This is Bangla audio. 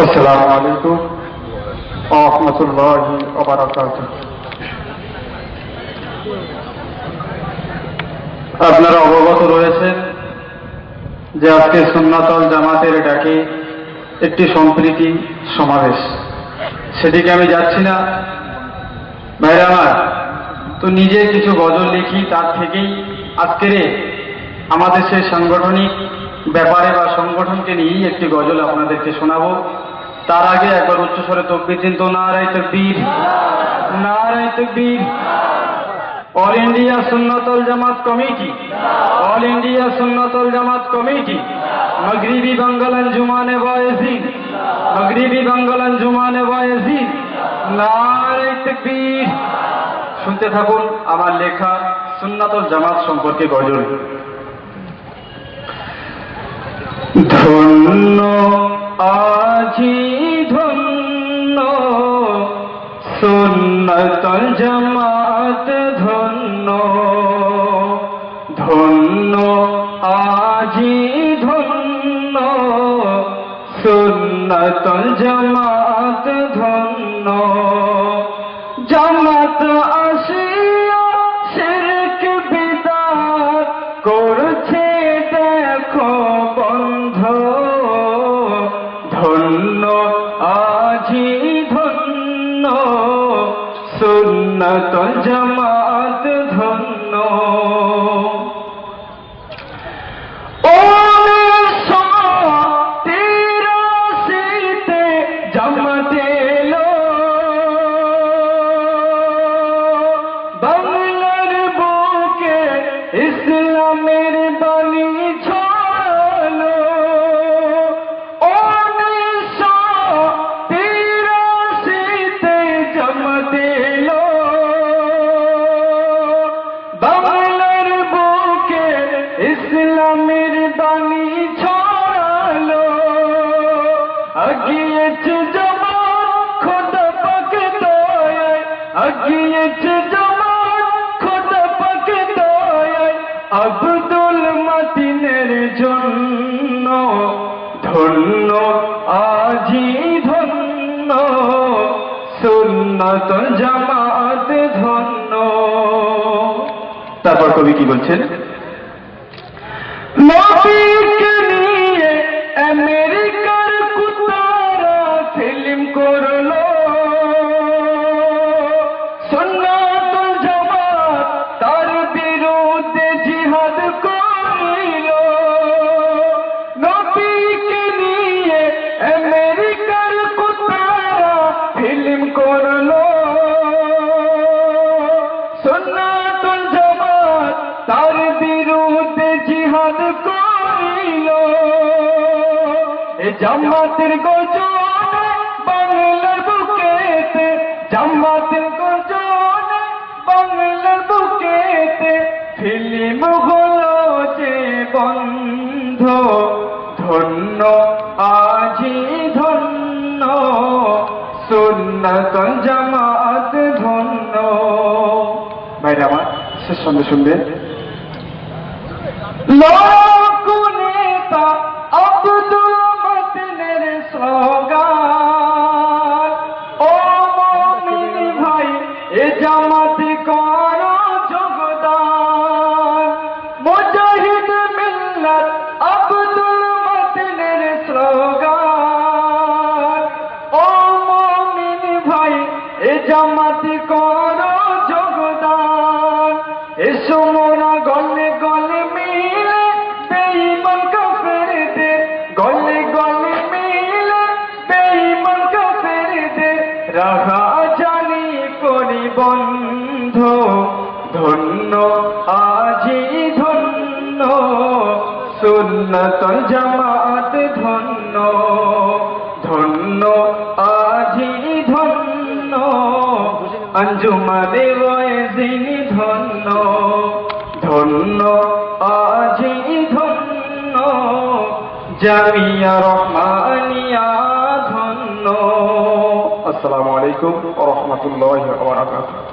আসসালামু আলাইকুম ওয়া রাহমাতুল্লাহি ওয়া বারাকাতুহু। আপনারা অবগত রয়েছেন যে আজকে সুন্নাতুল জামাতের ডাকে একটি সম্প্রীতি সমাবেশ, সেদিকে আমি যাচ্ছি না। ভাইরা আমার, তো নিজে কিছু গজল লিখি, তার থেকেই আজকের আমাদের সেই সাংগঠনিক ব্যাপারে বা সংগঠনকে নিয়েই একটি গজল আপনাদেরকে শোনাবো। তার আগে একবার উচ্চস্বরে তাকবীর দিন তো, নারায়ে তাকবীর, নারায়ে তাকবীর। অল ইন্ডিয়া সুন্নাতুল জামাত কমিটি, অল ইন্ডিয়া সুন্নাতুল জামাত কমিটি, মাগরিবি বাঙ্গাল আঞ্জুমানে ওয়াইজিন, মাগরিবি বাঙ্গাল আঞ্জুমানে ওয়াইজিন, নারায়ে তাকবীর। শুনতে থাকুন আমার লেখা সুন্নাতুল জামাত সম্পর্কে গজল। ধন্য আজি ধন্য সুন্নাতুল জামাত, ধন্য ধন্য আজি ধন্য সুন্নাতুল জামাত, ধন্য জামাত আসিয়া শিরক বিদআত করছে দেখো বন্ধ, ধন্য আজি ধন্য সুন্নাতুল জামাত, ধন্য। জামাত এলো বাংলার বুকে, ইসলামের বাণী ছড়ালো। 1983-তে জামাত এলো বাংলার বুকে, ইসলামের বাণী ছড়ালো। আগিয়েছে জামাত খোদা পাক দয়ায়, আগিয়েছে জামাত খোদা পাক দয়ায়, আব্দুল মাতিনের জন্য, ধন্য আজি ধন্য সুন্নাতুল জামাত, ধন্য। তারপর কবি কি বলছেন? নবীকে নিয়ে আমেরিকার কুতারা ফিল্ম করলো, সুন্নাতুল জামাত তার বিরুদ্ধে জিহাদ করিল। নবীকে নিয়ে আমেরিকার কুতারা ফিল্ম করলো, সুন্নাতুল জামাত তার বিরুদ্ধে জিহাদ করিল। এ জামাতের গজনে বাংলার বুকেতে, জামাতের গজনে বাংলার বুকেতে ফিল্ম হলো যে বন্ধ, ধন্য আজি ধন্য সুন্নাতুল জামাত, ধন্য। ভাইরা আমার, শেষ সঙ্গে শুনবে লোকনেতা আব্দুল মাতিনের স্লোগান, ও মুমিন ভাই এ জামাতে করো যোগদান। মুজাহিদ মিল্লাত আব্দুল মাতিনের স্লোগান, ও মুমিন ভাই এ জামাতে করো যোগদান। এসো মোরা গলে গলে মিলে বেঈমান কাফেরদের, গলে গলে মিলে বেঈমান কাফেরদের রাখা জানি করি বন্ধ, ধন্য আজি ধন্য সুন্নাতুল জামাত, ধন্য ধন্য আজি ধন্য আঞ্জুমানে ওয়াইজিন, ধন্য ধন্য আজি ধন্য জামিয়া রহমানিয়া, ধন্য। আসসালামু আলাইকুম ওয়া রাহমাতুল্লাহি ওয়া বারাকাতুহু।